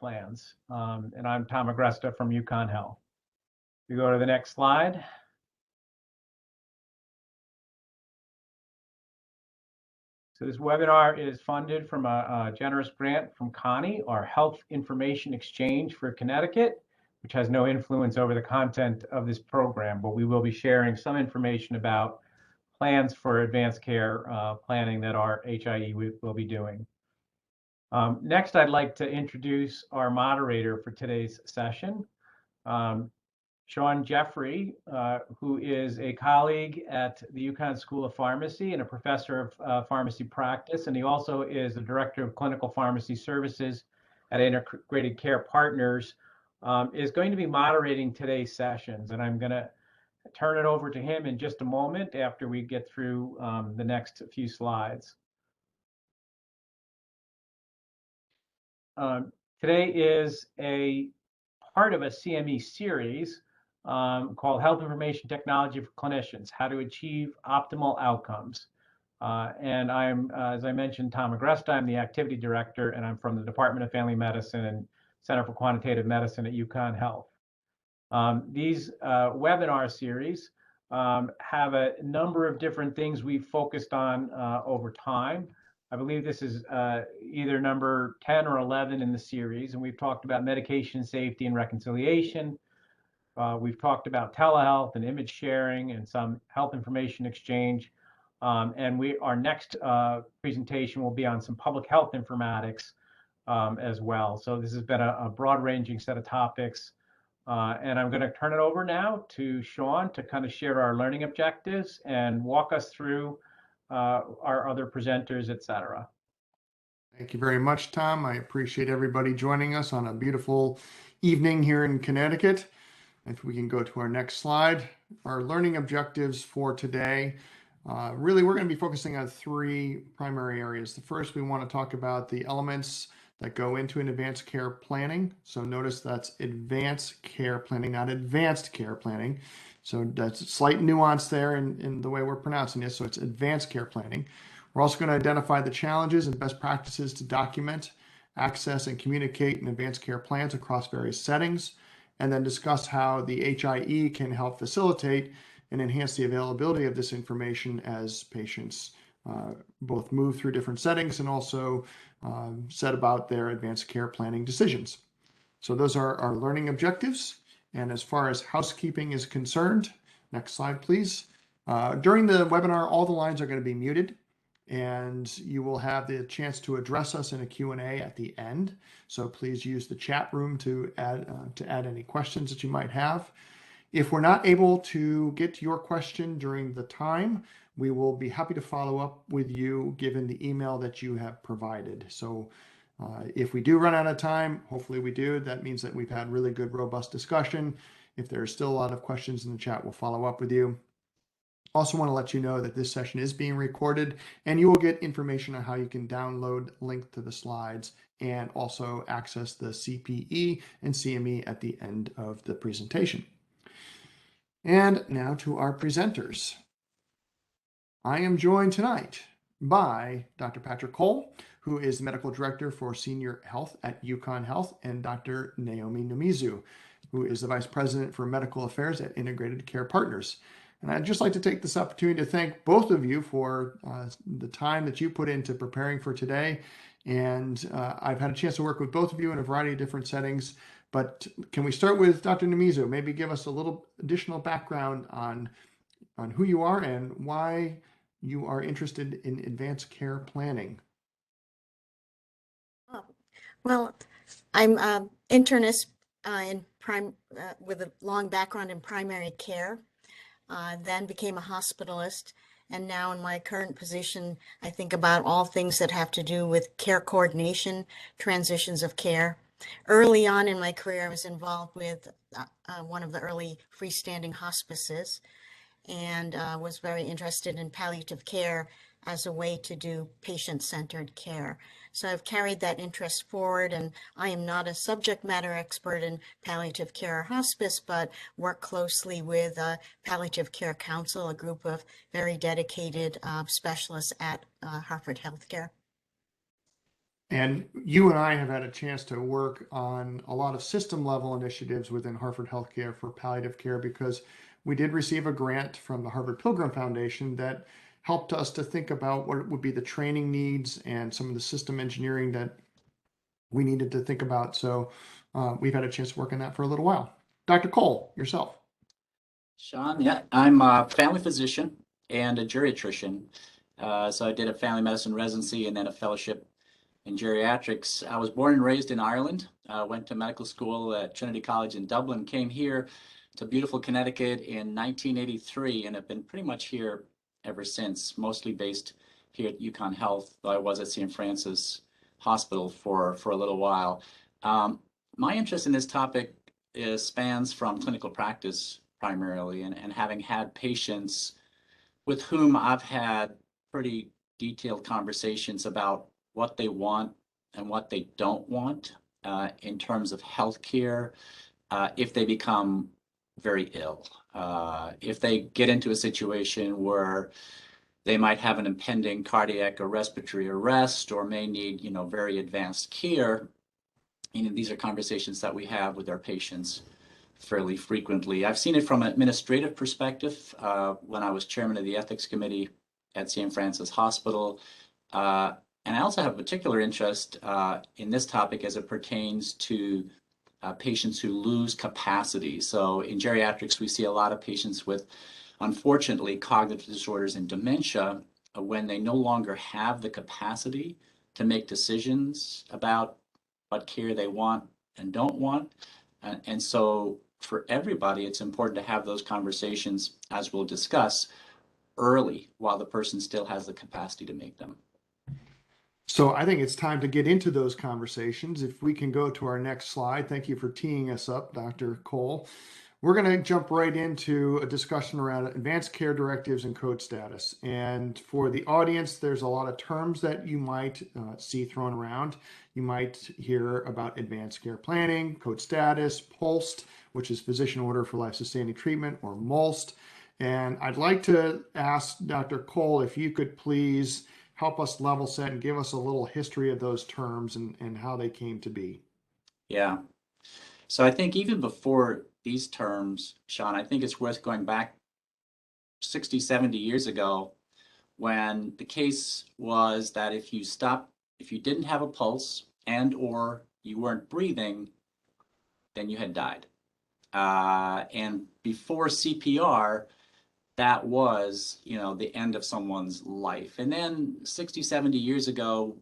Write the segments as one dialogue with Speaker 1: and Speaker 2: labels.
Speaker 1: plans. And I'm Tom Agresta from UConn Health. You go to the next slide. So this webinar is funded from a generous grant from Connie, our Health Information Exchange for Connecticut, which has no influence over the content of this program, but we will be sharing some information about plans for advanced care planning that our HIE will be doing. Next, I'd like to introduce our moderator for today's session, Sean Jeffrey, who is a colleague at the UConn School of Pharmacy and a professor of pharmacy practice, and he also is the director of clinical pharmacy services at Integrated Care Partners, is going to be moderating today's sessions, and I'm going to turn it over to him in just a moment after we get through the next few slides. Today is a part of a CME series called Health Information Technology for Clinicians, How to Achieve Optimal Outcomes. And I'm, as I mentioned, Tom Agresta. I'm the activity director, and I'm from the Department of Family Medicine and Center for Quantitative Medicine at UConn Health. These webinar series have a number of different things we've focused on over time. I believe this is either number 10 or 11 in the series, and we've talked about medication safety and reconciliation. We've talked about telehealth and image sharing and some health information exchange. And our next presentation will be on some public health informatics as well. So this has been a broad-ranging set of topics. And I'm going to turn it over now to Sean to kind of share our learning objectives and walk us through our other presenters, et cetera.
Speaker 2: Thank you very much, Tom. I appreciate everybody joining us on a beautiful evening here in Connecticut. If we can go to our next slide, our learning objectives for today. Really, we're going to be focusing on three primary areas. The first, we want to talk about the elements that go into an advanced care planning. So notice that's advanced care planning, not advanced care planning. So that's a slight nuance there in the way we're pronouncing this. So it's advanced care planning. We're also going to identify the challenges and best practices to document, access, and communicate in advanced care plans across various settings, and then discuss how the HIE can help facilitate and enhance the availability of this information as patients both move through different settings and also set about their advanced care planning decisions. So those are our learning objectives. And as far as housekeeping is concerned, next slide, please. During the webinar, all the lines are going to be muted, and you will have the chance to address us in a Q&A at the end. So please use the chat room to add any questions that you might have. If we're not able to get to your question during the time, we will be happy to follow up with you given the email that you have provided. So if we do run out of time, hopefully we do, that means that we've had really good, robust discussion. If there's still a lot of questions in the chat, we'll follow up with you. Also want to let you know that this session is being recorded, and you will get information on how you can download link to the slides and also access the CPE and CME at the end of the presentation. And now to our presenters. I am joined tonight by Dr. Patrick Cole, who is the Medical Director for Senior Health at UConn Health, and Dr. Naomi Namizu, who is the Vice President for Medical Affairs at Integrated Care Partners. And I'd just like to take this opportunity to thank both of you for the time that you put into preparing for today. And I've had a chance to work with both of you in a variety of different settings. But can we start with Dr. Namizu? Maybe give us a little additional background on who you are and why you are interested in advanced care planning.
Speaker 3: Well, I'm an internist with a long background in primary care, then became a hospitalist, and now in my current position, I think about all things that have to do with care coordination, transitions of care. Early on in my career, I was involved with one of the early freestanding hospices, and was very interested in palliative care as a way to do patient-centered care. So I've carried that interest forward, and I am not a subject matter expert in palliative care or hospice, but work closely with Palliative Care Council, a group of very dedicated specialists at Hartford Healthcare.
Speaker 2: And you and I have had a chance to work on a lot of system level initiatives within Harvard Healthcare for palliative care because we did receive a grant from the Harvard Pilgrim Foundation that helped us to think about what would be the training needs and some of the system engineering that we needed to think about. So we've had a chance to work on that for a little while. Dr. Cole, yourself.
Speaker 4: Sean, yeah, I'm a family physician and a geriatrician. So I did a family medicine residency and then a fellowship in geriatrics. I was born and raised in Ireland, went to medical school at Trinity College in Dublin, came here to beautiful Connecticut in 1983, and have been pretty much here ever since, mostly based here at UConn Health, though I was at St. Francis Hospital for a little while. My interest in this topic spans from clinical practice primarily, and having had patients with whom I've had pretty detailed conversations about what they want and what they don't want in terms of healthcare if they become very ill. If they get into a situation where they might have an impending cardiac or respiratory arrest or may need, very advanced care. These are conversations that we have with our patients fairly frequently. I've seen it from an administrative perspective when I was chairman of the ethics committee at St. Francis Hospital. And I also have a particular interest in this topic as it pertains to patients who lose capacity. So in geriatrics, we see a lot of patients with, unfortunately, cognitive disorders and dementia when they no longer have the capacity to make decisions about what care they want and don't want. And so for everybody, it's important to have those conversations, as we'll discuss, early while the person still has the capacity to make them.
Speaker 2: So I think it's time to get into those conversations. If we can go to our next slide. Thank you for teeing us up, Dr. Cole. We're going to jump right into a discussion around advanced care directives and code status. And for the audience, there's a lot of terms that you might see thrown around. You might hear about advanced care planning, code status, POLST, which is physician order for life-sustaining treatment, or MOLST. And I'd like to ask Dr. Cole if you could please help us level set and give us a little history of those terms and how they came to be.
Speaker 4: Yeah. So I think even before these terms, Sean, I think it's worth going back 60, 70 years ago when the case was that if you didn't have a pulse and or you weren't breathing, then you had died. And before CPR, that was, the end of someone's life. And then 60, 70 years ago,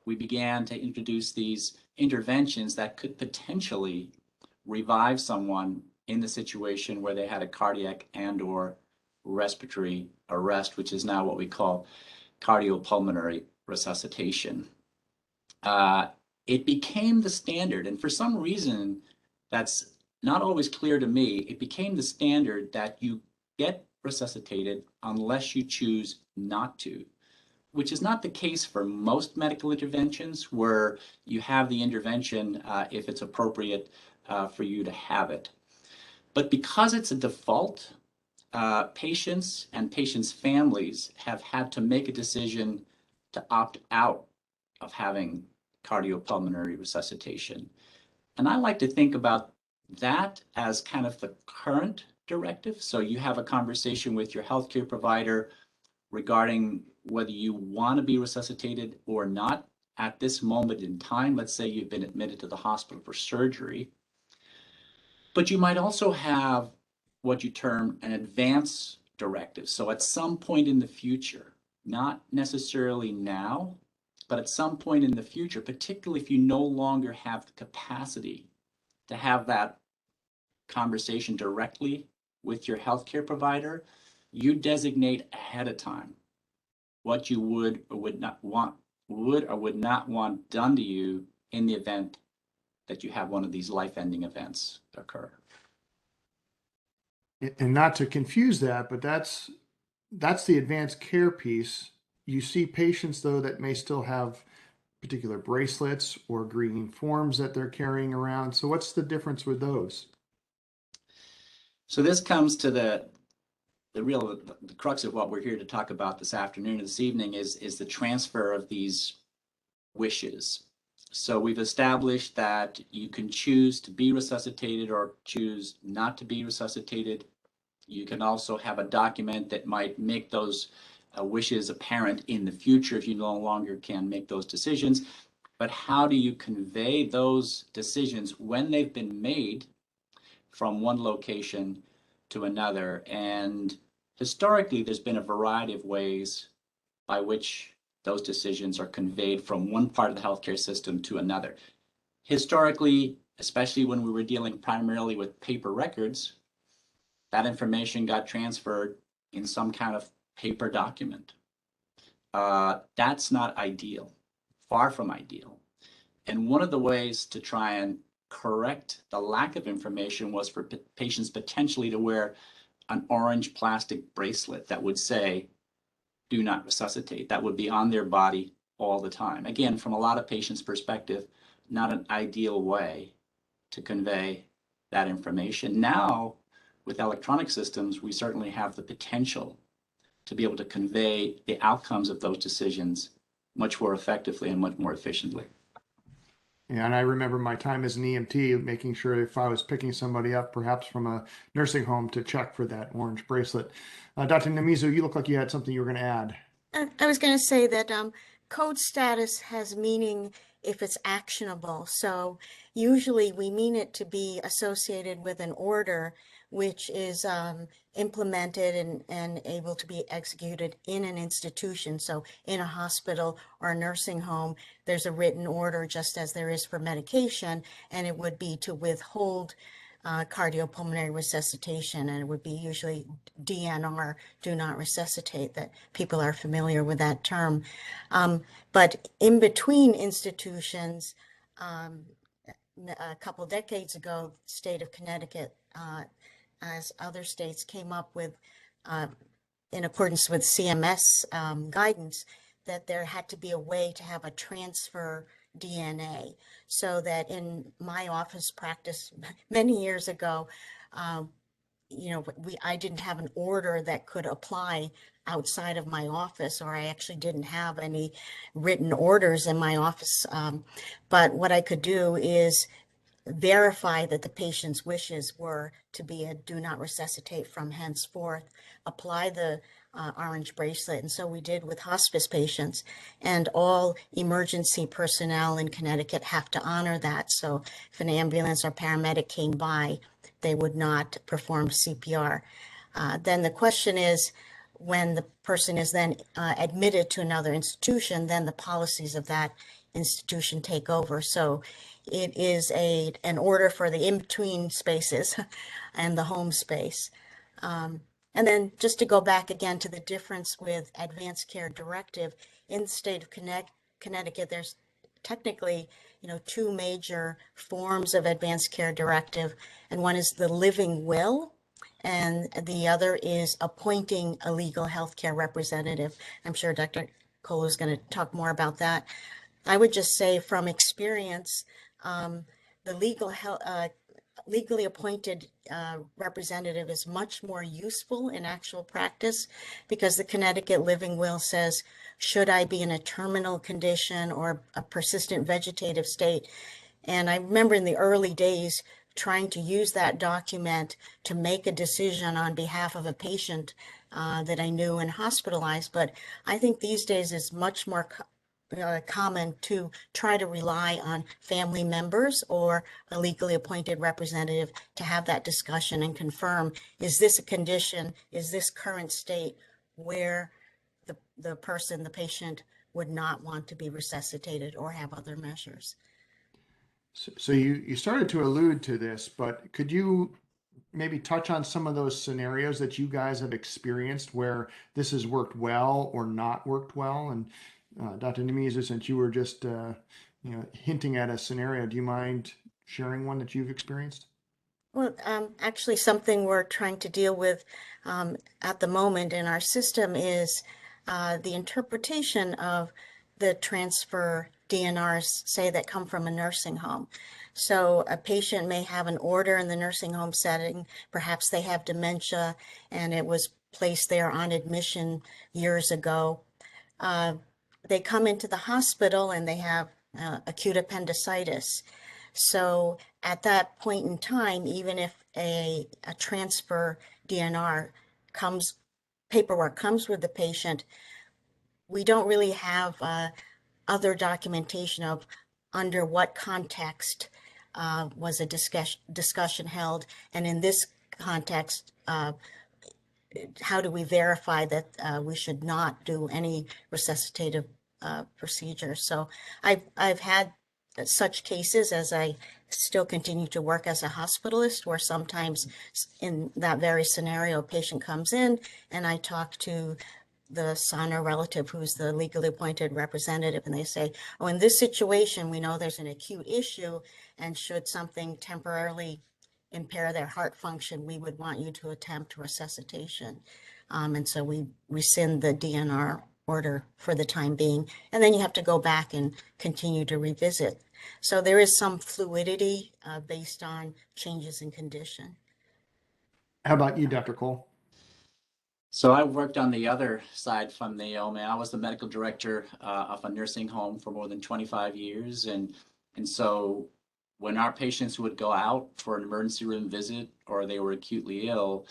Speaker 4: we began to introduce these interventions that could potentially revive someone in the situation where they had a cardiac and or respiratory arrest, which is now what we call cardiopulmonary resuscitation. It became the standard, and for some reason that's not always clear to me, it became the standard that you get resuscitated unless you choose not to, which is not the case for most medical interventions where you have the intervention if it's appropriate for you to have it. But because it's a default, patients and patients' families have had to make a decision to opt out of having cardiopulmonary resuscitation. And I like to think about that as kind of the current directive. So you have a conversation with your healthcare provider regarding whether you want to be resuscitated or not at this moment in time. Let's say you've been admitted to the hospital for surgery. But you might also have what you term an advance directive. So at some point in the future, not necessarily now, but at some point in the future, particularly if you no longer have the capacity to have that conversation directly with your healthcare provider, you designate ahead of time what you would or would not want done to you in the event that you have one of these life-ending events occur.
Speaker 2: And not to confuse that, but that's the advanced care piece. You see patients, though, that may still have particular bracelets or green forms that they're carrying around. So what's the difference with those?
Speaker 4: So this comes to the crux of what we're here to talk about this afternoon and this evening is the transfer of these wishes. So we've established that you can choose to be resuscitated or choose not to be resuscitated. You can also have a document that might make those wishes apparent in the future if you no longer can make those decisions. But how do you convey those decisions when they've been made from one location to another? And historically, there's been a variety of ways by which those decisions are conveyed from one part of the healthcare system to another. Historically, especially when we were dealing primarily with paper records, that information got transferred in some kind of paper document. That's not ideal, far from ideal. And one of the ways to try and correct the lack of information was for patients potentially to wear an orange plastic bracelet that would say, "Do not resuscitate." That would be on their body all the time. Again, from a lot of patients' perspective, not an ideal way to convey that information. Now, with electronic systems, we certainly have the potential to be able to convey the outcomes of those decisions much more effectively and much more efficiently.
Speaker 2: Yeah, and I remember my time as an EMT, making sure if I was picking somebody up, perhaps from a nursing home, to check for that orange bracelet. Dr. Namizu, you look like you had something you were going to add.
Speaker 3: I was going to say that code status has meaning if it's actionable. So usually we mean it to be associated with an order which is implemented and able to be executed in an institution. So in a hospital or a nursing home, there's a written order just as there is for medication, and it would be to withhold cardiopulmonary resuscitation, and it would be usually DNR, do not resuscitate, that people are familiar with that term. But in between institutions, a couple decades ago, the state of Connecticut, as other states came up with, in accordance with CMS guidance, that there had to be a way to have a transfer DNA, so that in my office practice many years ago, I didn't have an order that could apply outside of my office, or I actually didn't have any written orders in my office. But what I could do is verify that the patient's wishes were to be a do not resuscitate from henceforth, apply the orange bracelet. And so we did with hospice patients, and all emergency personnel in Connecticut have to honor that. So if an ambulance or paramedic came by, they would not perform CPR. Then the question is, when the person is then admitted to another institution, then the policies of that institution take over. So it is an order for the in-between spaces and the home space. And then just to go back again to the difference with advanced care directive, in the state of Connecticut, there's technically, two major forms of advanced care directive, and one is the living will, and the other is appointing a legal healthcare representative. I'm sure Dr. Cole is going to talk more about that. I would just say from experience, the legally appointed representative is much more useful in actual practice, because the Connecticut Living Will says, should I be in a terminal condition or a persistent vegetative state? And I remember in the early days trying to use that document to make a decision on behalf of a patient that I knew and hospitalized. But I think these days it's much more common to try to rely on family members or a legally appointed representative to have that discussion and confirm, is this a condition, is this current state where the patient would not want to be resuscitated or have other measures.
Speaker 2: So you started to allude to this, but could you maybe touch on some of those scenarios that you guys have experienced where this has worked well or not worked well? And Dr. Namizu, since you were just hinting at a scenario, do you mind sharing one that you've experienced?
Speaker 3: Well, actually, something we're trying to deal with at the moment in our system is the interpretation of the transfer DNRs, say, that come from a nursing home. So a patient may have an order in the nursing home setting. Perhaps they have dementia and it was placed there on admission years ago. they come into the hospital and they have acute appendicitis. So at that point in time, even if a transfer DNR paperwork comes with the patient, we don't really have other documentation of under what context was a discussion held, and in this context, how do we verify that we should not do any resuscitative procedure? So I've had such cases as I still continue to work as a hospitalist, where sometimes in that very scenario, a patient comes in and I talk to the son or relative who's the legally appointed representative, and they say, oh, in this situation, we know there's an acute issue, and should something temporarily impair their heart function, we would want you to attempt resuscitation. And so we rescind the DNR order for the time being, and then you have to go back and continue to revisit. So there is some fluidity based on changes in condition.
Speaker 2: How about you, Dr. Cole?
Speaker 4: So I worked on the other side from the AOMA. I was the medical director of a nursing home for more than 25 years. And so when our patients would go out for an emergency room visit or they were acutely ill,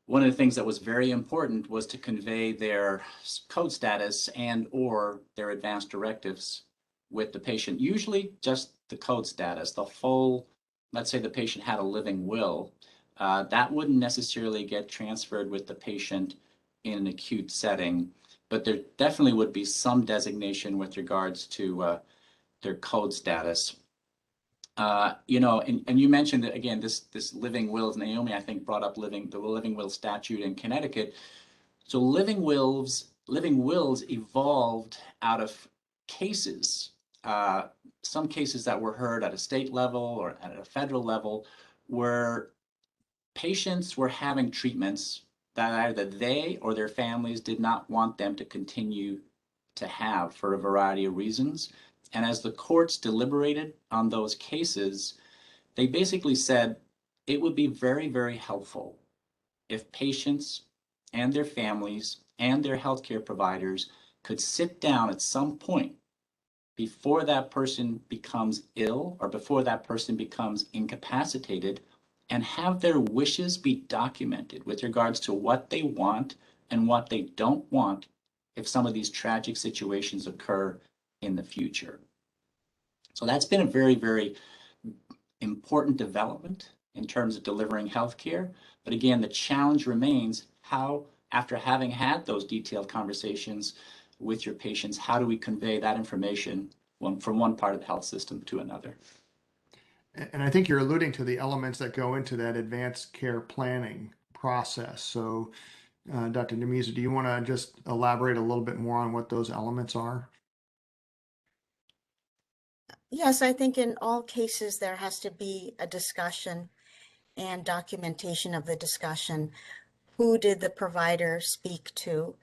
Speaker 4: one of the things that was very important was to convey their code status and or their advanced directives with the patient. Usually just the code status, the full, let's say the patient had a living will. That wouldn't necessarily get transferred with the patient in an acute setting, but there definitely would be some designation with regards to their code status. You know, and you mentioned that again, this living wills. Naomi, I think, brought up the living will statute in Connecticut. So living wills evolved out of cases. Some cases that were heard at a state level or at a federal level, where patients were having treatments that either they or their families did not want them to continue to have for a variety of reasons. And as the courts deliberated on those cases, they basically said it would be very, very helpful if patients and their families and their healthcare providers could sit down at some point before that person becomes ill or before that person becomes incapacitated and have their wishes be documented with regards to what they want and what they don't want if some of these tragic situations occur in the future. So that's been a very, very important development in terms of delivering healthcare. But again, the challenge remains how, after having had those detailed conversations with your patients, how do we convey that information from one part of the health system to another?
Speaker 2: And I think you're alluding to the elements that go into that advanced care planning process. So, Dr. Demiza, do you want to just elaborate a little bit more on what those elements are?
Speaker 3: Yes, I think in all cases there has to be a discussion and documentation of the discussion. Who did the provider speak to?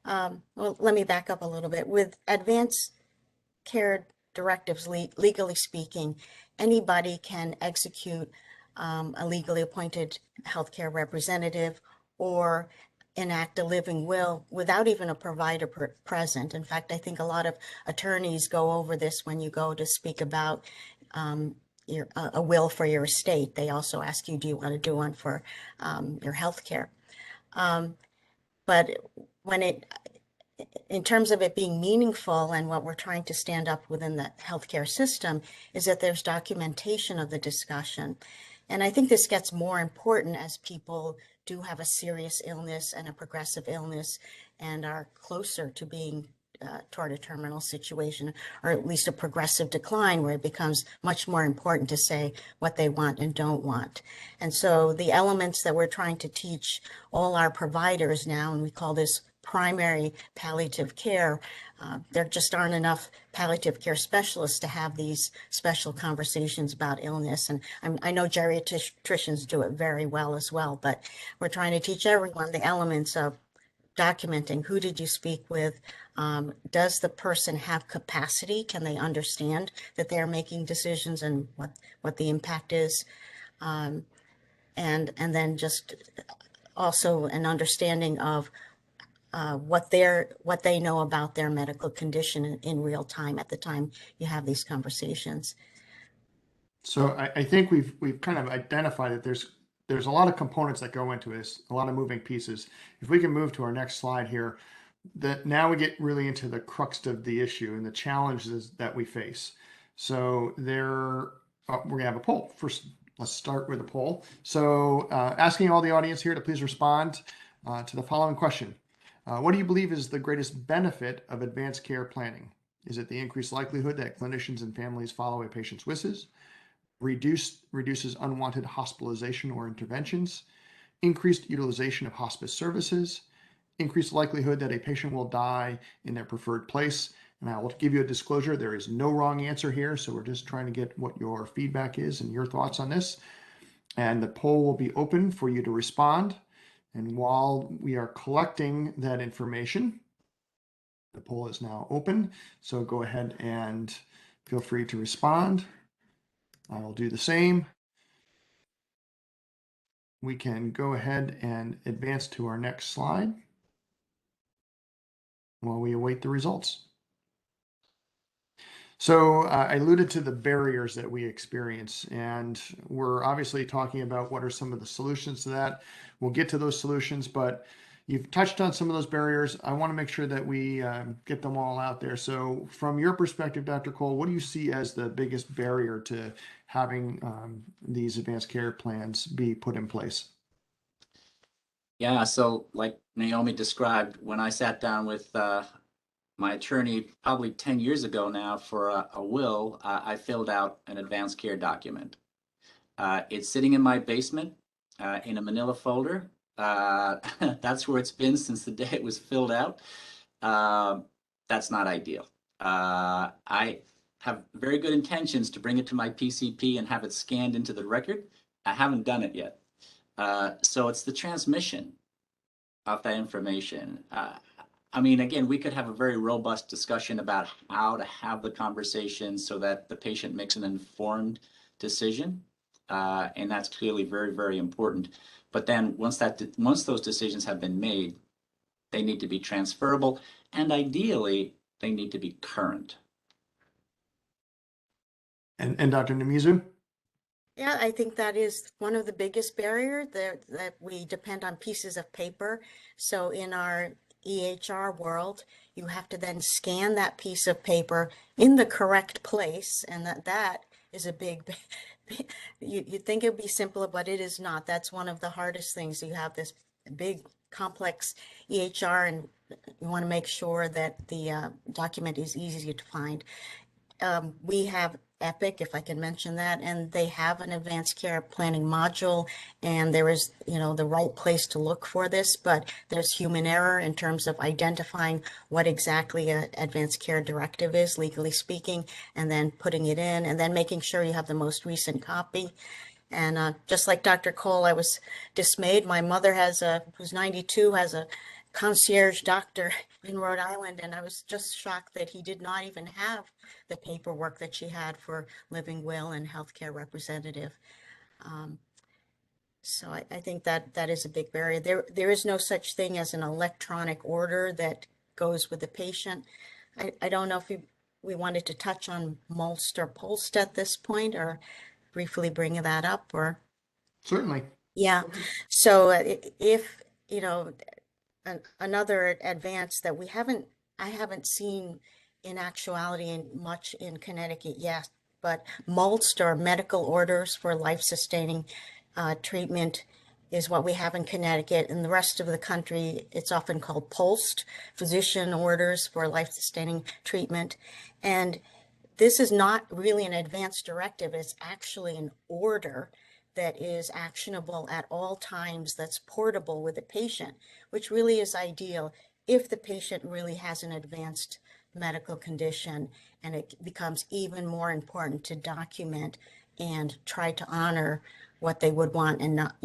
Speaker 3: Well, let me back up a little bit. With advanced care directives, legally speaking, anybody can execute a legally appointed healthcare representative or enact a living will without even a provider present. In fact, I think a lot of attorneys go over this when you go to speak about a will for your estate. They also ask you, do you want to do one for your healthcare? But in terms of it being meaningful, and what we're trying to stand up within the healthcare system is that there's documentation of the discussion. And I think this gets more important as people do have a serious illness and a progressive illness and are closer to being toward a terminal situation, or at least a progressive decline, where it becomes much more important to say what they want and don't want. And so the elements that we're trying to teach all our providers now, and we call this primary palliative care, there just aren't enough palliative care specialists to have these special conversations about illness. And I know geriatricians do it very well as well, but we're trying to teach everyone the elements of documenting who did you speak with, does the person have capacity, can they understand that they're making decisions and what the impact is, and then just also an understanding of what they know about their medical condition in real time at the time you have these conversations.
Speaker 2: So I think we've kind of identified that there's a lot of components that go into this, a lot of moving pieces. If we can move to our next slide here, that now we get really into the crux of the issue and the challenges that we face. So we're gonna have a poll. First, let's start with a poll. So asking all the audience here to please respond to the following question. What do you believe is the greatest benefit of advanced care planning? Is it the increased likelihood that clinicians and families follow a patient's wishes? Reduces unwanted hospitalization or interventions, increased utilization of hospice services, increased likelihood that a patient will die in their preferred place. And I will give you a disclosure, there is no wrong answer here, so we're just trying to get what your feedback is and your thoughts on this. And the poll will be open for you to respond. And while we are collecting that information, the poll is now open, so go ahead and feel free to respond. I will do the same. We can go ahead and advance to our next slide while we await the results. So I alluded to the barriers that we experience, and we're obviously talking about what are some of the solutions to that. We'll get to those solutions, but you've touched on some of those barriers. I want to make sure that we get them all out there. So from your perspective, Dr. Cole, what do you see as the biggest barrier to having these advanced care plans be put in place?
Speaker 4: Yeah, so like Naomi described, when I sat down with my attorney probably 10 years ago now for a will, I filled out an advanced care document. It's sitting in my basement in a manila folder. That's where it's been since the day it was filled out. That's not ideal. I have very good intentions to bring it to my PCP and have it scanned into the record. I haven't done it yet. So it's the transmission of that information. I mean, again, we could have a very robust discussion about how to have the conversation so that the patient makes an informed decision. And that's clearly very, very important. But then once those decisions have been made, they need to be transferable, and ideally, they need to be current.
Speaker 2: And Dr. Namizu?
Speaker 3: Yeah, I think that is one of the biggest barriers that we depend on pieces of paper. So in our EHR world, you have to then scan that piece of paper in the correct place, and that is a big you think it would be simpler, but it is not. That's one of the hardest things. You have this big complex EHR, and you want to make sure that the document is easy to find. We have Epic, if I can mention that, and they have an advanced care planning module, and there is, the right place to look for this, but there's human error in terms of identifying what exactly an advanced care directive is, legally speaking, and then putting it in, and then making sure you have the most recent copy. And just like Dr. Cole, I was dismayed. My mother who's 92, has a concierge doctor in Rhode Island, and I was just shocked that he did not even have the paperwork that she had for living will and healthcare representative. So I think that is a big barrier. There is no such thing as an electronic order that goes with the patient. I don't know if we wanted to touch on MOLST or POLST at this point, or briefly bring that up, or
Speaker 2: Certainly.
Speaker 3: yeah. So if another advance that I haven't seen in actuality much in Connecticut yet, but MOLST, or medical orders for life-sustaining treatment, is what we have in Connecticut. In the rest of the country, it's often called POLST, physician orders for life-sustaining treatment. And this is not really an advance directive. It's actually an order that is actionable at all times, that's portable with the patient, which really is ideal if the patient really has an advanced medical condition, and it becomes even more important to document and try to honor what they would want and not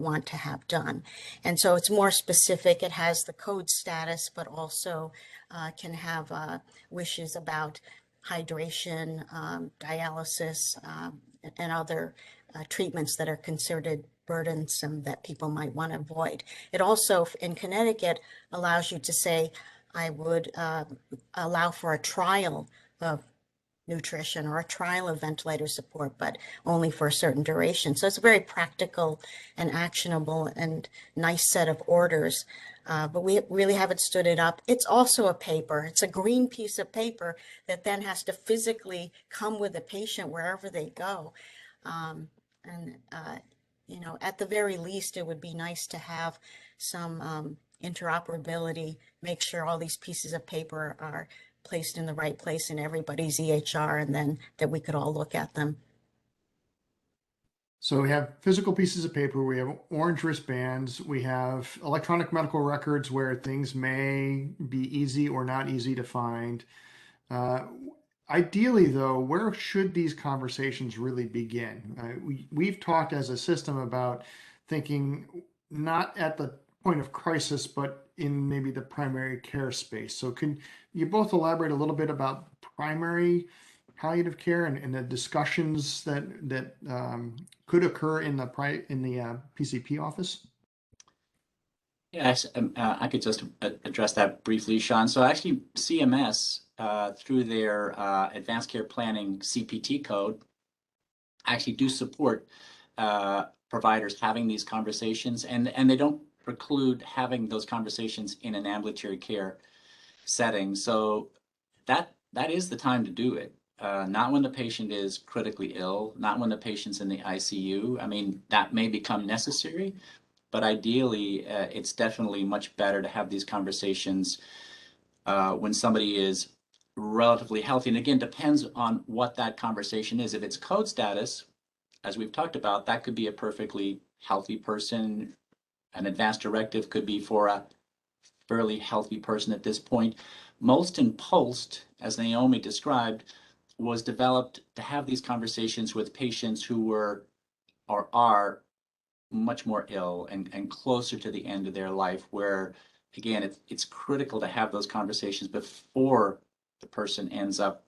Speaker 3: want to have done. And so it's more specific. It has the code status, but also can have wishes about hydration, dialysis, and other treatments that are considered burdensome that people might want to avoid. It also, in Connecticut, allows you to say, I would allow for a trial of nutrition or a trial of ventilator support, but only for a certain duration. So it's a very practical and actionable and nice set of orders. But we really haven't stood it up. It's also a paper. It's a green piece of paper that then has to physically come with the patient wherever they go. And you know, at the very least, it would be nice to have some interoperability, make sure all these pieces of paper are placed in the right place in everybody's EHR, and then that we could all look at them.
Speaker 2: So we have physical pieces of paper, we have orange wristbands, we have electronic medical records where things may be easy or not easy to find. Ideally, though, where should these conversations really begin? We've talked as a system about thinking not at the point of crisis, but in maybe the primary care space. So can you both elaborate a little bit about primary palliative care and the discussions that could occur in the PCP office?
Speaker 4: Yes, I could just address that briefly, Sean. So actually, CMS, through their Advanced Care Planning CPT code, actually do support providers having these conversations, and they don't preclude having those conversations in an ambulatory care setting. So that is the time to do it. Not when the patient is critically ill, not when the patient's in the ICU. I mean, that may become necessary, but ideally, it's definitely much better to have these conversations when somebody is relatively healthy. And again, depends on what that conversation is. If it's code status, as we've talked about, that could be a perfectly healthy person. An advanced directive could be for a fairly healthy person at this point. Most in Post, as Naomi described, was developed to have these conversations with patients who were or are much more ill and closer to the end of their life, where again it's critical to have those conversations before the person ends up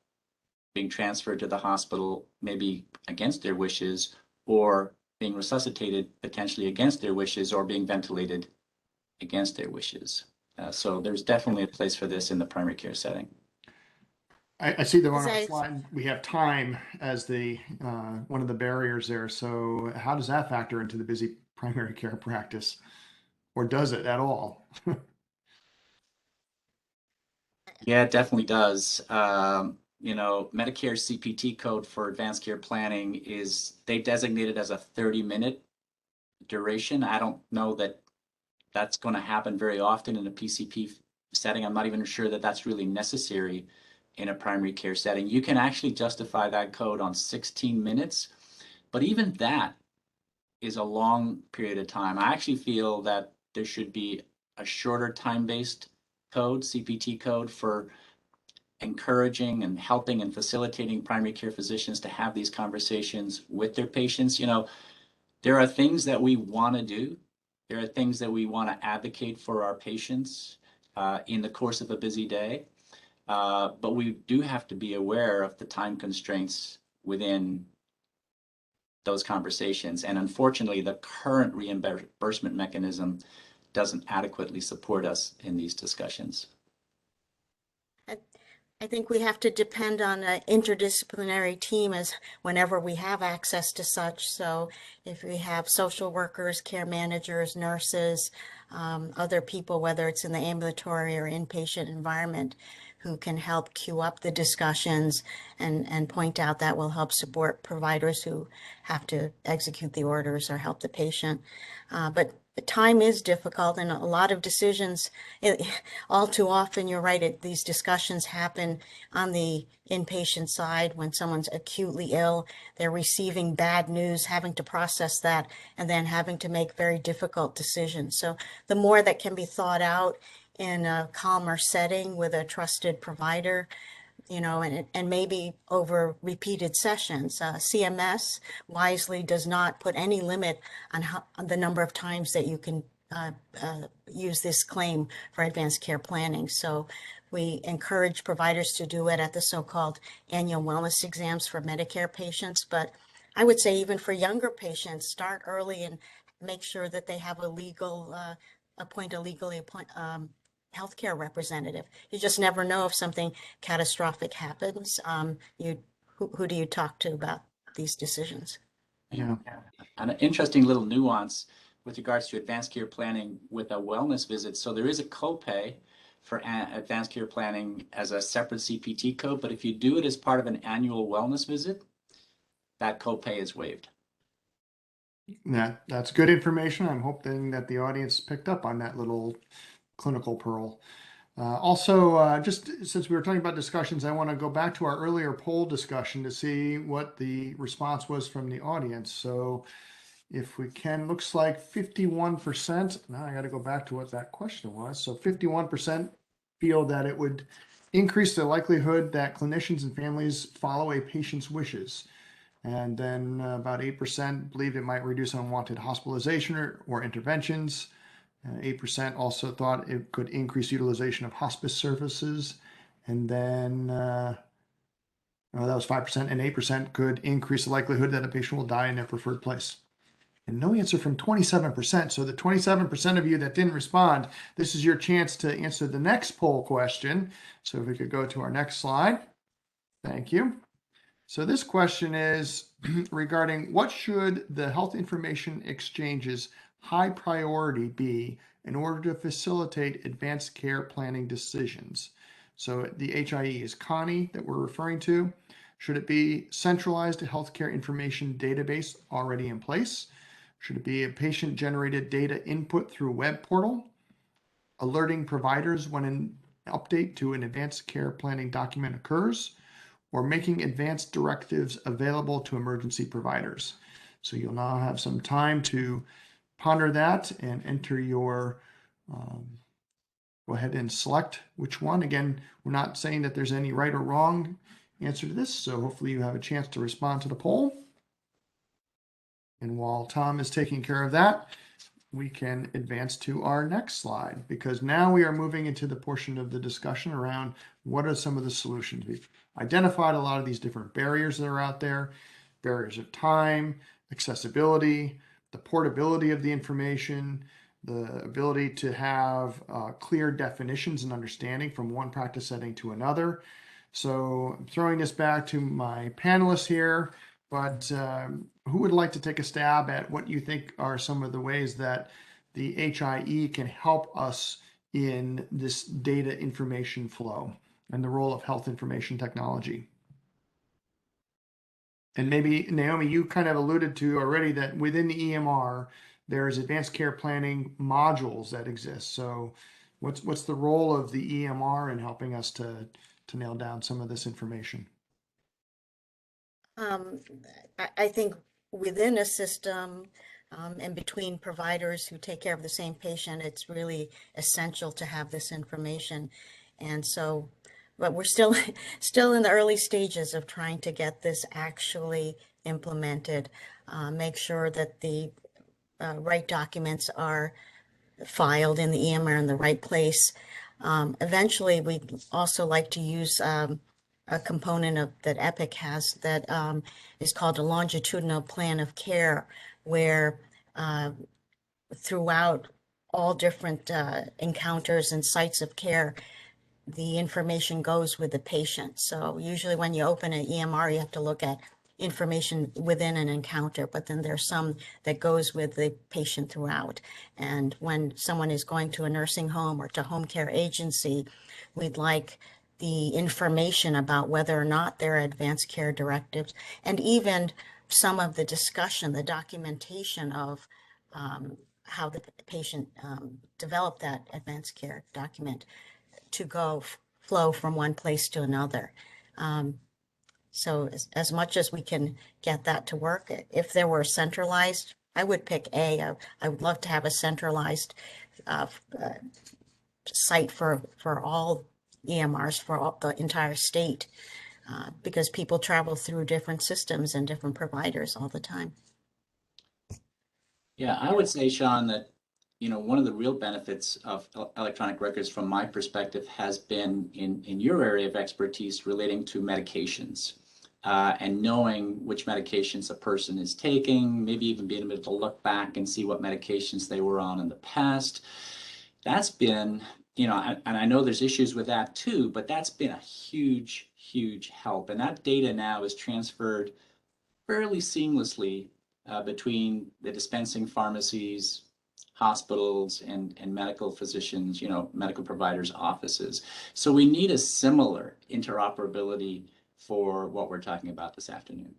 Speaker 4: being transferred to the hospital, maybe against their wishes, or being resuscitated potentially against their wishes, or being ventilated against their wishes. So there's definitely a place for this in the primary care setting.
Speaker 2: I see that on
Speaker 3: As
Speaker 2: our
Speaker 3: I-
Speaker 2: slide, we have time as the one of the barriers there. So how does that factor into the busy primary care practice? Or does it at all?
Speaker 4: Yeah, it definitely does. You know, Medicare CPT code for advanced care planning is, they designate it as a 30-minute duration. I don't know that that's going to happen very often in a PCP setting. I'm not even sure that that's really necessary in a primary care setting. You can actually justify that code on 16 minutes, but even that is a long period of time. I actually feel that there should be a shorter time-based code, CPT code, for encouraging and helping and facilitating primary care physicians to have these conversations with their patients. You know, there are things that we want to do. There are things that we want to advocate for our patients in the course of a busy day. But we do have to be aware of the time constraints within those conversations. And unfortunately, the current reimbursement mechanism doesn't adequately support us in these discussions.
Speaker 3: I think we have to depend on an interdisciplinary team as whenever we have access to such. So if we have social workers, care managers, nurses, other people, whether it's in the ambulatory or inpatient environment, who can help queue up the discussions and point out, that will help support providers who have to execute the orders or help the patient. But time is difficult, and a lot of decisions, all too often, you're right, these discussions happen on the inpatient side when someone's acutely ill, they're receiving bad news, having to process that, and then having to make very difficult decisions. So the more that can be thought out in a calmer setting with a trusted provider, you know, and maybe over repeated sessions. CMS wisely does not put any limit on the number of times that you can use this claim for advanced care planning. So we encourage providers to do it at the so-called annual wellness exams for Medicare patients. But I would say even for younger patients, start early and make sure that they have a legal, appoint a legally healthcare representative. You just never know if something catastrophic happens. Who do you talk to about these decisions?
Speaker 2: Yeah.
Speaker 4: An interesting little nuance with regards to advanced care planning with a wellness visit. So there is a copay for advanced care planning as a separate CPT code, but if you do it as part of an annual wellness visit, that copay is waived.
Speaker 2: That's good information. I'm hoping that the audience picked up on that little clinical pearl. Also, just since we were talking about discussions, I want to go back to our earlier poll discussion to see what the response was from the audience. So if we can, looks like 51%. Now I got to go back to what that question was. So 51% feel that it would increase the likelihood that clinicians and families follow a patient's wishes. And then about 8% believed it might reduce unwanted hospitalization or interventions. 8% also thought it could increase utilization of hospice services. And then that was 5%, and 8% could increase the likelihood that a patient will die in their preferred place. And no answer from 27%. So the 27% of you that didn't respond, this is your chance to answer the next poll question. So if we could go to our next slide. Thank you. So this question is regarding what should the health information exchange's high priority be in order to facilitate advanced care planning decisions? So the HIE is Connie that we're referring to. Should it be centralized healthcare information database already in place? Should it be a patient-generated data input through web portal? Alerting providers when an update to an advanced care planning document occurs? Or making advanced directives available to emergency providers? So you'll now have some time to ponder that and enter your, go ahead and select which one. Again, we're not saying that there's any right or wrong answer to this, so hopefully you have a chance to respond to the poll. And while Tom is taking care of that, we can advance to our next slide, because now we are moving into the portion of the discussion around what are some of the solutions. We've identified a lot of these different barriers that are out there, barriers of time, accessibility, the portability of the information, the ability to have clear definitions and understanding from one practice setting to another. So I'm throwing this back to my panelists here, but who would like to take a stab at what you think are some of the ways that the HIE can help us in this data information flow and the role of health information technology? And maybe, Naomi, you kind of alluded to already that within the EMR, there's advanced care planning modules that exist. So what's the role of the EMR in helping us to nail down some of this information?
Speaker 3: I think within a system and between providers who take care of the same patient, it's really essential to have this information. And so, but we're still in the early stages of trying to get this actually implemented, make sure that the right documents are filed in the EMR in the right place. Eventually, we'd also like to use a component of that Epic has that is called a longitudinal plan of care, where throughout all different encounters and sites of care, the information goes with the patient. So usually when you open an EMR, you have to look at information within an encounter, but then there's some that goes with the patient throughout. And when someone is going to a nursing home or to home care agency, we'd like the information about whether or not there are advanced care directives, and even some of the discussion, the documentation of how the patient developed that advanced care document to flow from one place to another. So as much as we can get that to work, if there were centralized, I would pick A. I would love to have a centralized site for all EMRs for all, the entire state, because people travel through different systems and different providers all the time.
Speaker 4: Yeah, I would say, Sean, that one of the real benefits of electronic records from my perspective has been in your area of expertise relating to medications. and knowing which medications a person is taking, maybe even being able to look back and see what medications they were on in the past. That's been, and I know there's issues with that too, but that's been a huge, huge help. And that data now is transferred fairly seamlessly between the dispensing pharmacies, hospitals, and medical physicians, medical providers' offices. So we need a similar interoperability for what we're talking about this afternoon.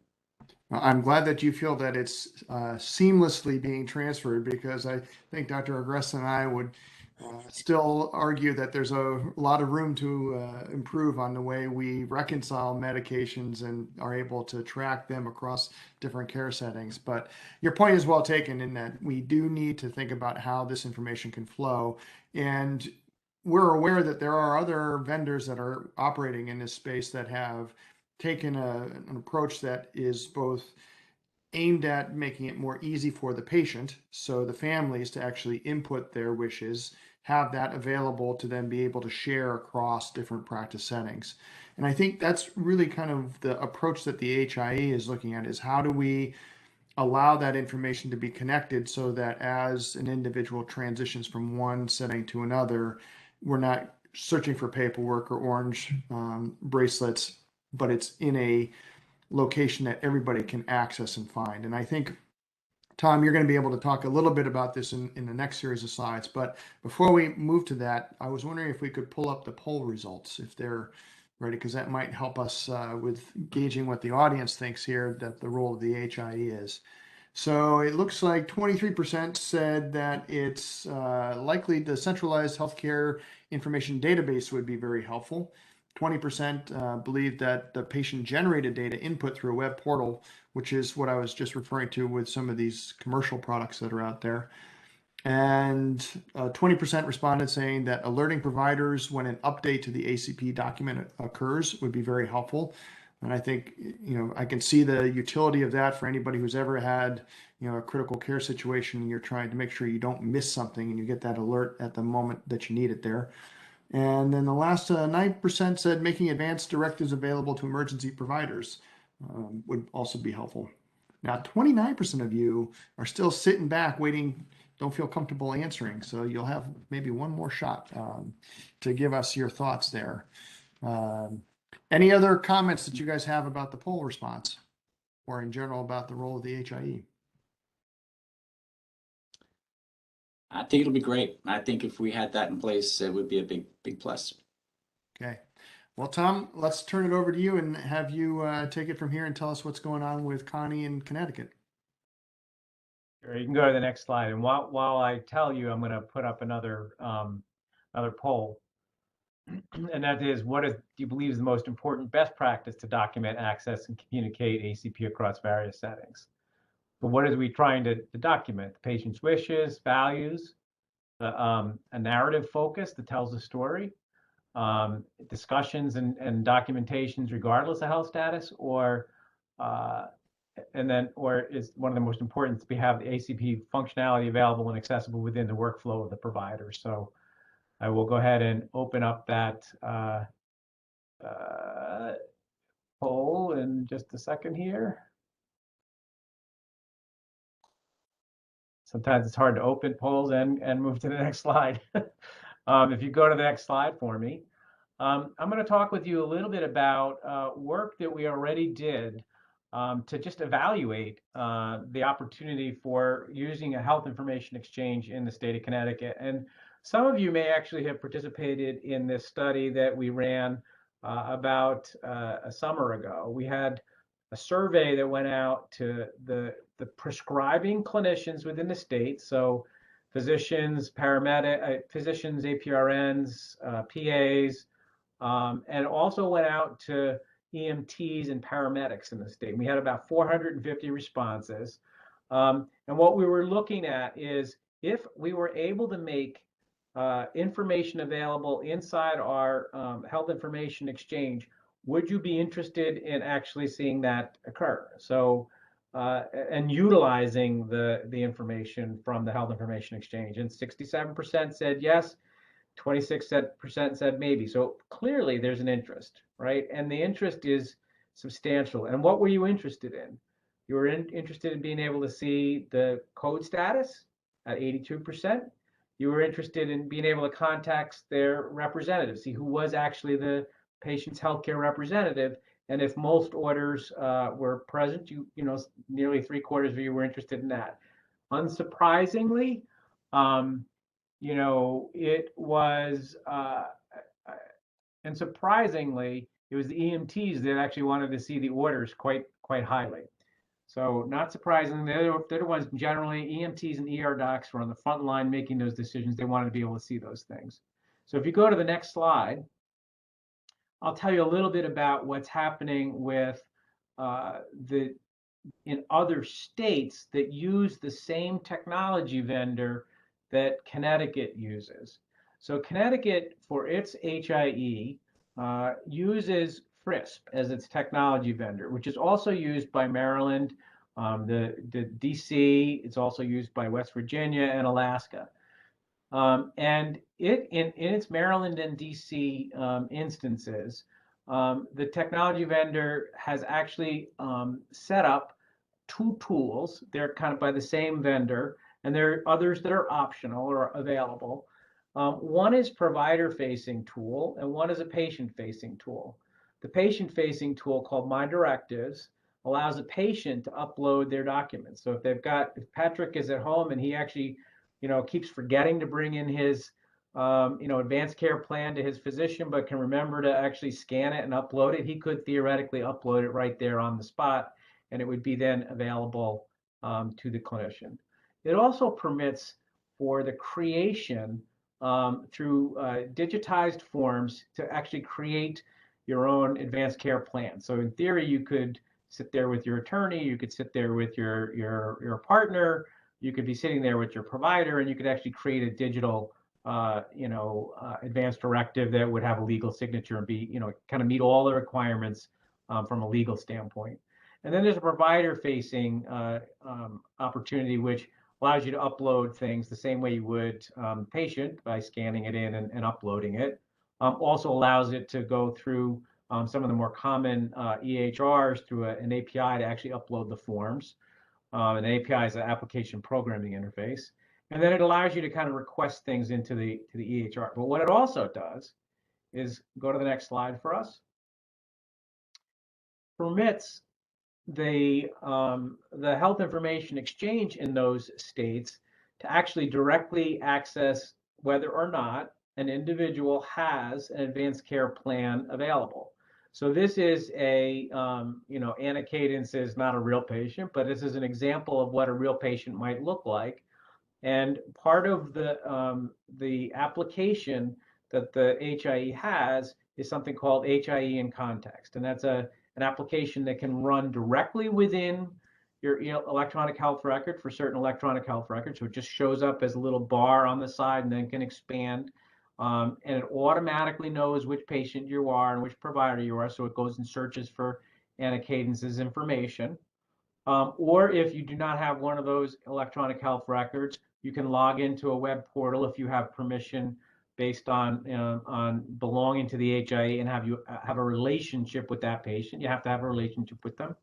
Speaker 2: I'm glad that you feel that it's seamlessly being transferred, because I think Dr. Agresta and I would still argue that there's a lot of room to improve on the way we reconcile medications and are able to track them across different care settings. But your point is well taken in that we do need to think about how this information can flow. And we're aware that there are other vendors that are operating in this space that have taken an approach that is both aimed at making it more easy for the patient, so the families to actually input their wishes, have that available to then be able to share across different practice settings. And I think that's really kind of the approach that the HIE is looking at, is how do we allow that information to be connected so that as an individual transitions from one setting to another, we're not searching for paperwork or orange bracelets, but it's in a location that everybody can access and find. And I think, Tom, you're going to be able to talk a little bit about this in the next series of slides. But before we move to that, I was wondering if we could pull up the poll results, if they're ready, because that might help us with gauging what the audience thinks here that the role of the HIE is. So it looks like 23% said that it's likely the centralized healthcare information database would be very helpful. 20% believe that the patient-generated data input through a web portal, which is what I was just referring to with some of these commercial products that are out there. And 20% responded saying that alerting providers when an update to the ACP document occurs would be very helpful. And I think, I can see the utility of that for anybody who's ever had, a critical care situation and you're trying to make sure you don't miss something and you get that alert at the moment that you need it there. And then the last 9% said making advanced directives available to emergency providers would also be helpful. Now, 29% of you are still sitting back waiting, don't feel comfortable answering. So you'll have maybe one more shot to give us your thoughts there. Any other comments that you guys have about the poll response or in general about the role of the HIE?
Speaker 4: I think it'll be great. I think if we had that in place, it would be a big, big plus.
Speaker 2: Okay. Well, Tom, let's turn it over to you and have you take it from here and tell us what's going on with Connie in Connecticut.
Speaker 1: Sure, you can go to the next slide. And while I tell you, I'm going to put up another poll. And that is, do you believe is the most important best practice to document, access, and communicate ACP across various settings? But what are we trying to document? The patient's wishes, values, a narrative focus that tells a story, discussions and documentations regardless of health status, or is one of the most important to have the ACP functionality available and accessible within the workflow of the provider. So I will go ahead and open up that poll in just a second here. Sometimes it's hard to open polls and move to the next slide. If you go to the next slide for me, I'm going to talk with you a little bit about work that we already did to just evaluate the opportunity for using a health information exchange in the state of Connecticut. And some of you may actually have participated in this study that we ran about a summer ago. We had a survey that went out to the prescribing clinicians within the state, so physicians, physicians, APRNs, PAs, and also went out to EMTs and paramedics in the state. We had about 450 responses. And what we were looking at is if we were able to make information available inside our health information exchange, would you be interested in actually seeing that occur? So, and utilizing the information from the health information exchange. And 67% said yes, 26% said maybe. So clearly there's an interest, right? And the interest is substantial. And what were you interested in? You were interested in being able to see the code status at 82%. You were interested in being able to contact their representative, see who was actually the patient's healthcare representative. And if most orders were present, nearly 3/4 of you were interested in that. Unsurprisingly, it was, and surprisingly, it was the EMTs that actually wanted to see the orders quite highly. So not surprisingly, they're the ones generally, EMTs and ER docs were on the front line making those decisions. They wanted to be able to see those things. So if you go to the next slide, I'll tell you a little bit about what's happening with in other states that use the same technology vendor that Connecticut uses. So Connecticut, for its HIE, uses FRISP as its technology vendor, which is also used by Maryland, the DC. It's also used by West Virginia and Alaska. And in its Maryland and DC instances, the technology vendor has actually set up 2 tools. They're kind of by the same vendor, and there are others that are optional or available. One is provider-facing tool, and one is a patient-facing tool. The patient-facing tool, called My Directives, allows a patient to upload their documents. So if Patrick is at home and he actually, keeps forgetting to bring in his, advanced care plan to his physician, but can remember to actually scan it and upload it, he could theoretically upload it right there on the spot, and it would be then available to the clinician. It also permits for the creation through digitized forms to actually create your own advanced care plan. So in theory, you could sit there with your attorney, you could sit there with your partner, you could be sitting there with your provider, and you could actually create a digital advanced directive that would have a legal signature and be, kind of meet all the requirements from a legal standpoint. And then there's a provider-facing opportunity, which allows you to upload things the same way you would patient, by scanning it in and uploading it. Also allows it to go through some of the more common EHRs through an API to actually upload the forms. An API is an application programming interface. And then it allows you to kind of request things into the EHR. But what it also does is, go to the next slide for us, permits the health information exchange in those states to actually directly access whether or not an individual has an advanced care plan available. So this is Anna Cadence is not a real patient, but this is an example of what a real patient might look like. And part of the application that the HIE has is something called HIE in Context, and that's an application that can run directly within your electronic health record for certain electronic health records. So it just shows up as a little bar on the side and then can expand. And it automatically knows which patient you are and which provider you are. So it goes and searches for Anna Cadence's information. Or if you do not have one of those electronic health records, you can log into a web portal if you have permission based on belonging to the HIE and have a relationship with that patient. You have to have a relationship with them.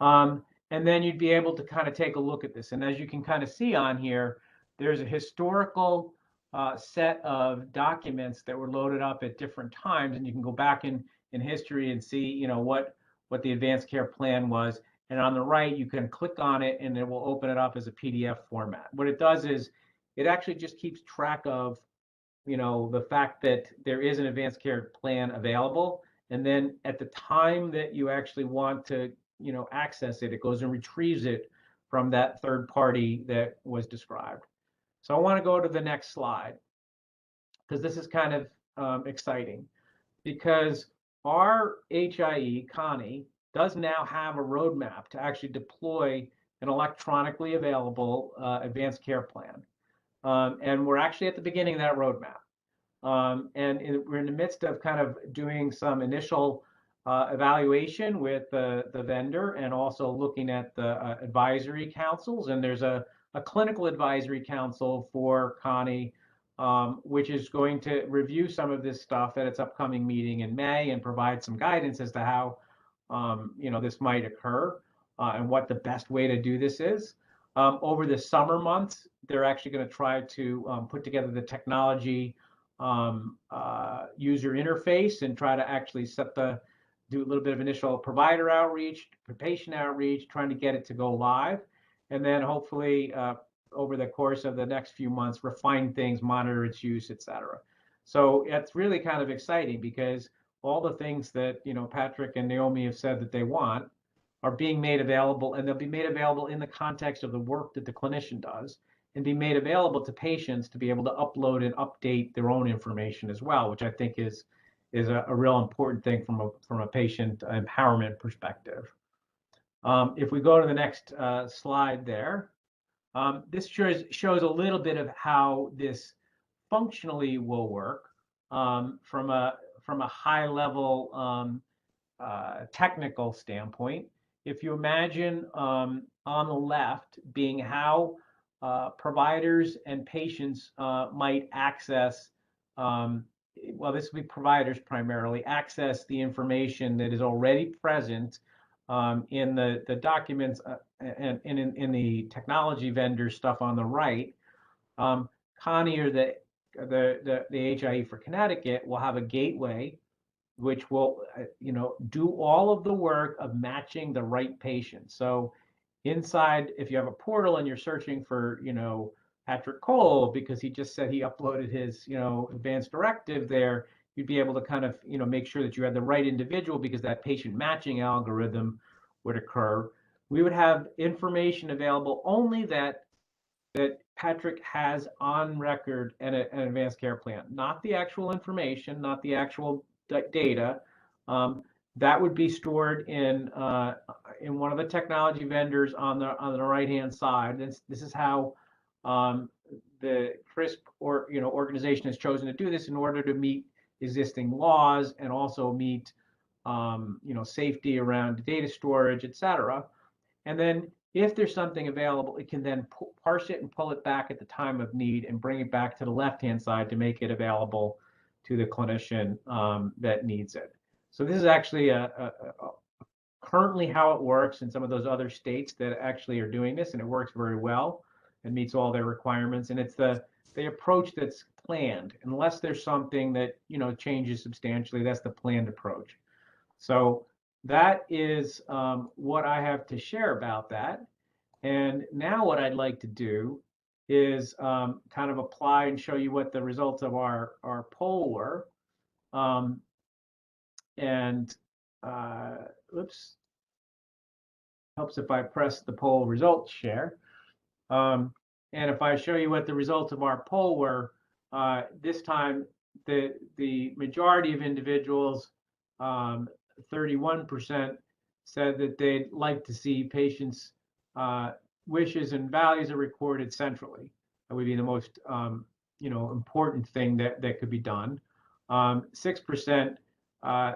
Speaker 1: And then you'd be able to kind of take a look at this. And as you can kind of see on here, there's a historical set of documents that were loaded up at different times, and you can go back in history and see, what the advanced care plan was. And on the right, you can click on it, and it will open it up as a PDF format. What it does is it actually just keeps track of, the fact that there is an advanced care plan available. And then at the time that you actually want to, access it, it goes and retrieves it from that third party that was described. So I want to go to the next slide, because this is kind of exciting, because our HIE, Connie, does now have a roadmap to actually deploy an electronically available advanced care plan. And we're actually at the beginning of that roadmap. We're in the midst of kind of doing some initial evaluation with the vendor, and also looking at the advisory councils. And there's a clinical advisory council for Connie, which is going to review some of this stuff at its upcoming meeting in May and provide some guidance as to how this might occur and what the best way to do this is. Over the summer months, they're actually going to try to put together the technology user interface and try to actually do a little bit of initial provider outreach, patient outreach, trying to get it to go live. And then hopefully over the course of the next few months, refine things, monitor its use, et cetera. So it's really kind of exciting because all the things that, Patrick and Naomi have said that they want are being made available, and they'll be made available in the context of the work that the clinician does, and be made available to patients to be able to upload and update their own information as well, which I think is a real important thing from a patient empowerment perspective. If we go to the next slide there, this shows a little bit of how this functionally will work from a high level technical standpoint. If you imagine on the left being how providers and patients might access, well, this would be providers primarily, access the information that is already present in the documents and in the technology vendor stuff on the right. Connie, or the HIE for Connecticut, will have a gateway which will do all of the work of matching the right patient. So inside, if you have a portal and you're searching for Patrick Cole because he just said he uploaded his advanced directive there, you'd be able to kind of make sure that you had the right individual because that patient matching algorithm would occur. We would have information available only that Patrick has on record an advanced care plan, not the actual information, not the actual data. That would be stored in one of the technology vendors on the right hand side. This is how the CRISP organization has chosen to do this in order to meet existing laws and also meet safety around data storage, et cetera. And then if there's something available, it can then parse it and pull it back at the time of need and bring it back to the left-hand side to make it available to the clinician that needs it. So this is actually currently how it works in some of those other states that actually are doing this, and it works very well and meets all their requirements. And it's the approach that's planned, unless there's something that changes substantially. That's the planned approach. So that is what I have to share about that. And now what I'd like to do is kind of apply and show you what the results of our poll were. Oops, helps if I press the poll results share. And if I show you what the results of our poll were, this time the majority of individuals, 31%, said that they'd like to see patients' wishes and values are recorded centrally. That would be the most important thing that could be done. 6%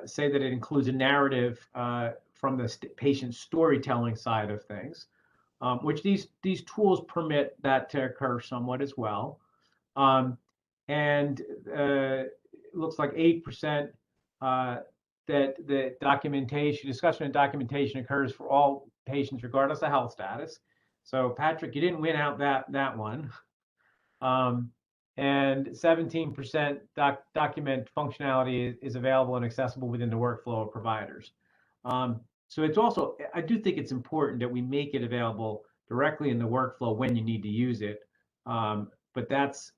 Speaker 1: say that it includes a narrative from the patient storytelling side of things, which these tools permit that to occur somewhat as well. And it looks like 8% that the discussion and documentation occurs for all patients regardless of health status. So Patrick, you didn't win out that one. And 17% document functionality is available and accessible within the workflow of providers. So it's also, I do think it's important that we make it available directly in the workflow when you need to use it. But that's,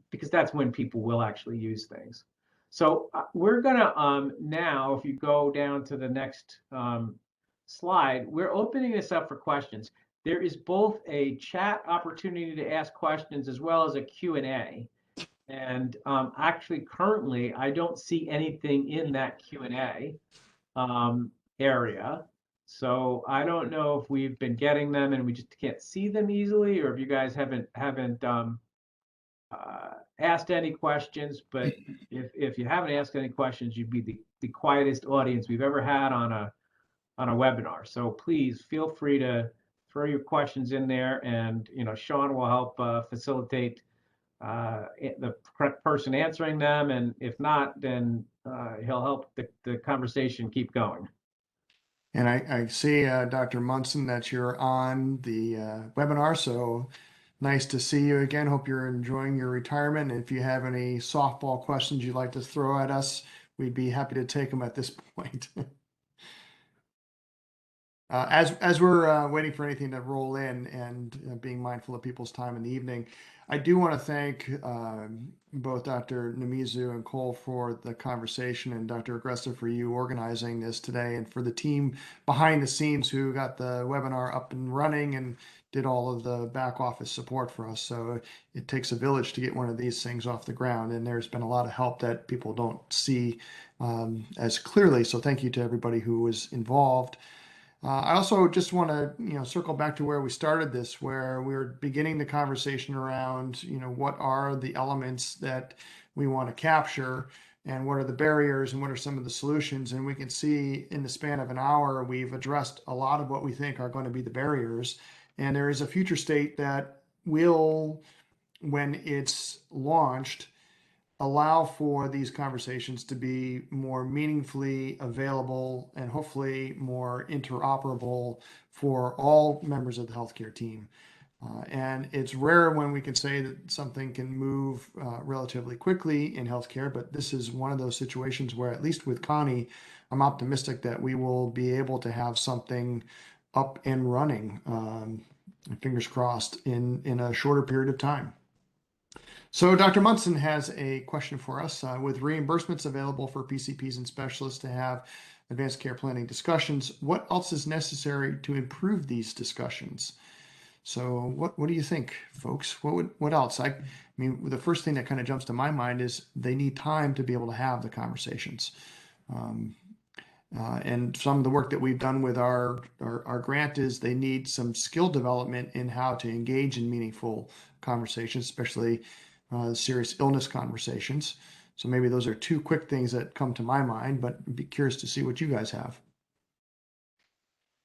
Speaker 1: because that's when people will actually use things. So we're gonna now, if you go down to the next slide, we're opening this up for questions. There is both a chat opportunity to ask questions as well as a Q&A. And actually, currently, I don't see anything in that Q&A area. So I don't know if we've been getting them and we just can't see them easily, or if you guys haven't asked any questions. But if you haven't asked any questions, you'd be the quietest audience we've ever had on a webinar. So please feel free to throw your questions in there, and Sean will help facilitate the correct person answering them. And if not, then he'll help the conversation keep going.
Speaker 2: And I see, Dr. Munson, that you're on the webinar, so nice to see you again. Hope you're enjoying your retirement. And if you have any softball questions you'd like to throw at us, we'd be happy to take them at this point. As we're waiting for anything to roll in and being mindful of people's time in the evening, I do want to thank both Dr. Namizu and Cole for the conversation, and Dr. Aggressive for you organizing this today, and for the team behind the scenes who got the webinar up and running and did all of the back office support for us. So it takes a village to get one of these things off the ground, and there's been a lot of help that people don't see as clearly. So thank you to everybody who was involved. I also just want to, circle back to where we started this, where we were beginning the conversation around, what are the elements that we want to capture, and what are the barriers, and what are some of the solutions. And we can see in the span of an hour, we've addressed a lot of what we think are going to be the barriers. And there is a future state that will, when it's launched, allow for these conversations to be more meaningfully available and hopefully more interoperable for all members of the healthcare team. And it's rare when we can say that something can move relatively quickly in healthcare, but this is one of those situations where, at least with Connie, I'm optimistic that we will be able to have something up and running, fingers crossed, in a shorter period of time. So Dr. Munson has a question for us. With reimbursements available for PCPs and specialists to have advanced care planning discussions, what else is necessary to improve these discussions? So what do you think, folks? What else? I mean, the first thing that kind of jumps to my mind is they need time to be able to have the conversations. And some of the work that we've done with our grant is they need some skill development in how to engage in meaningful conversations, especially serious illness conversations. So maybe those are two quick things that come to my mind, but I'd be curious to see what you guys have.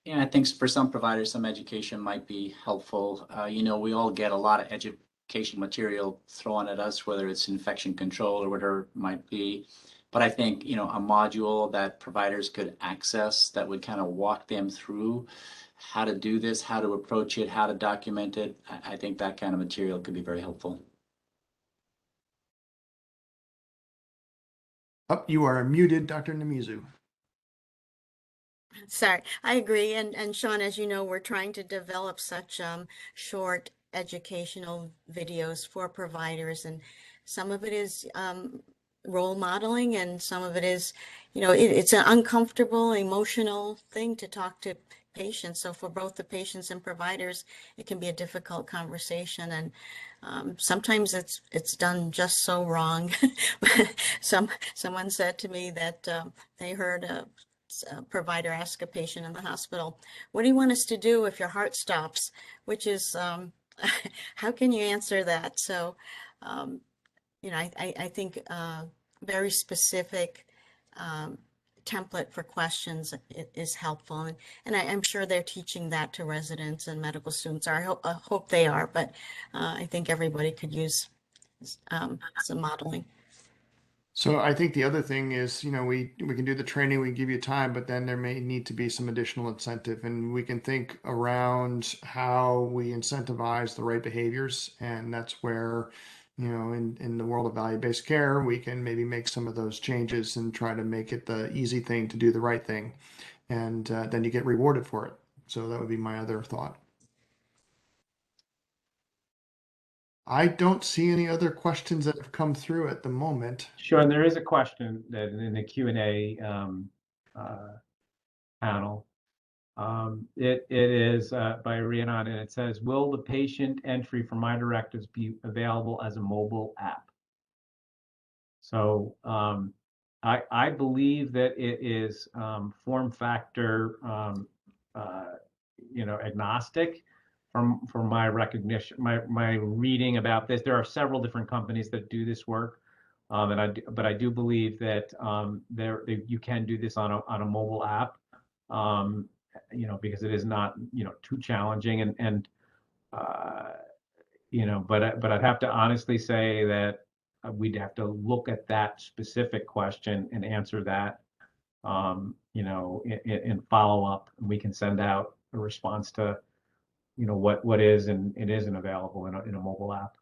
Speaker 4: Yeah, I think for some providers, some education might be helpful. We all get a lot of education material thrown at us, whether it's infection control or whatever it might be. But I think, a module that providers could access that would kind of walk them through how to do this, how to approach it, how to document it. I think that kind of material could be very helpful.
Speaker 2: Oh, you are muted, Dr. Namizu.
Speaker 3: Sorry, I agree. And Sean, as you know, we're trying to develop such short educational videos for providers, and some of it is role modeling, and some of it is, it's an uncomfortable, emotional thing to talk to patients. So for both the patients and providers, it can be a difficult conversation, and sometimes it's done just so wrong. Someone said to me that they heard a provider ask a patient in the hospital, "What do you want us to do if your heart stops?" Which is, how can you answer that? So, I think very specific template for questions is helpful, and I'm sure they're teaching that to residents and medical students. I hope they are, but I think everybody could use some modeling.
Speaker 2: So I think the other thing is, we can do the training, we give you time, but then there may need to be some additional incentive, and we can think around how we incentivize the right behaviors. And that's where, in the world of value-based care, we can maybe make some of those changes and try to make it the easy thing to do the right thing. And then you get rewarded for it. So that would be my other thought. I don't see any other questions that have come through at the moment.
Speaker 1: Sure, and there is a question that in the Q&A panel. It is by Rhiannon, and it says, "Will the patient entry for My Directives be available as a mobile app?" So I believe that it is form factor agnostic. From my recognition, my reading about this, there are several different companies that do this work, but I do believe that you can do this on a mobile app, because it is not too challenging, but I'd have to honestly say that we'd have to look at that specific question and answer that, in follow up. We can send out a response to, what is and it isn't available in a mobile app.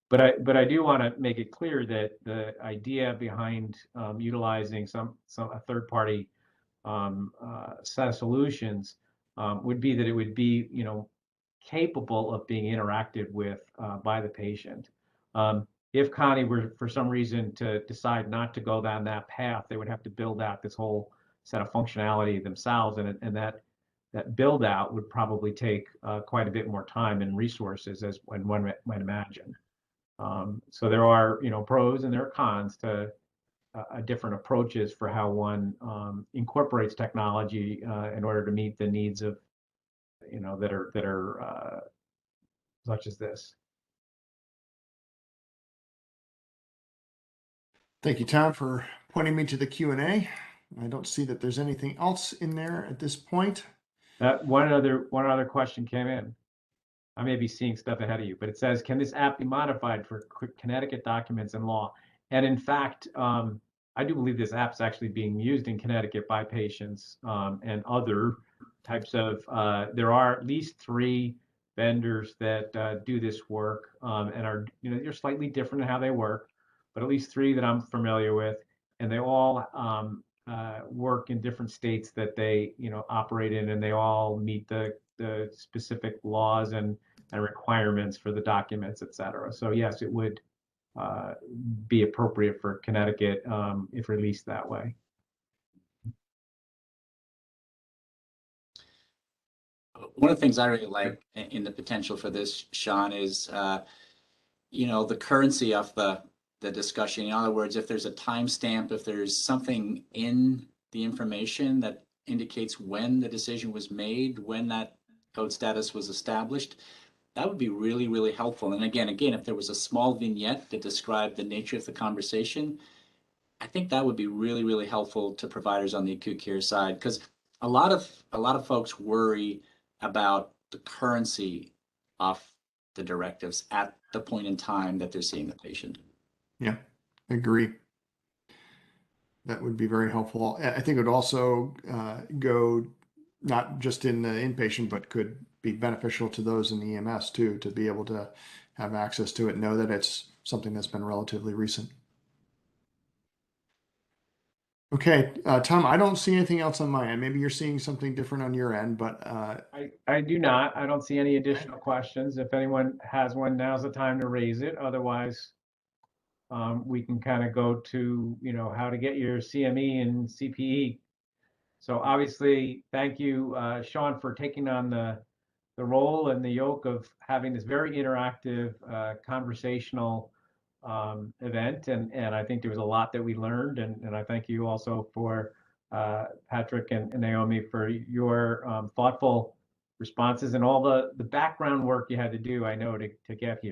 Speaker 1: But I do want to make it clear that the idea behind utilizing a third party set of solutions would be that it would be capable of being interacted with by the patient. If Connie were for some reason to decide not to go down that path, they would have to build out this whole set of functionality themselves, and that build out would probably take quite a bit more time and resources as one might imagine. So there are pros and there are cons to different approaches for how one incorporates technology in order to meet the needs of that are such as this.
Speaker 2: Thank you, Tom, for pointing me to the Q&A. I don't see that there's anything else in there at this point.
Speaker 1: One other question came in. I may be seeing stuff ahead of you, but it says, can this app be modified for Connecticut documents and law? And in fact, I do believe this app is actually being used in Connecticut by patients and other types of, there are at least 3 vendors that do this work and are, they're slightly different in how they work, but at least 3 that I'm familiar with, and they all work in different states that they, operate in, and they all meet the specific laws and requirements for the documents, et cetera. So yes, it would be appropriate for Connecticut if released that way.
Speaker 4: One of the things I really like in the potential for this, Sean, is the currency of the discussion. In other words, if there's a timestamp, if there's something in the information that indicates when the decision was made, when that code status was established, that would be really, really helpful. And again, if there was a small vignette that described the nature of the conversation, I think that would be really, really helpful to providers on the acute care side, because a lot of folks worry about the currency of the directives at the point in time that they're seeing the patient.
Speaker 2: Yeah, agree. That would be very helpful. I think it would also go not just in the inpatient, but could be beneficial to those in the EMS too, to be able to have access to it, know that it's something that's been relatively recent. Okay, Tom, I don't see anything else on my end. Maybe you're seeing something different on your end, but
Speaker 1: I do not. I don't see any additional questions. If anyone has one, now's the time to raise it. Otherwise, we can kind of go to, how to get your CME and CPE. So obviously, thank you, Sean, for taking on the role and the yoke of having this very interactive, conversational event. And I think there was a lot that we learned. And I thank you also for Patrick and Naomi for your thoughtful responses and all the background work you had to do, I know, to get here.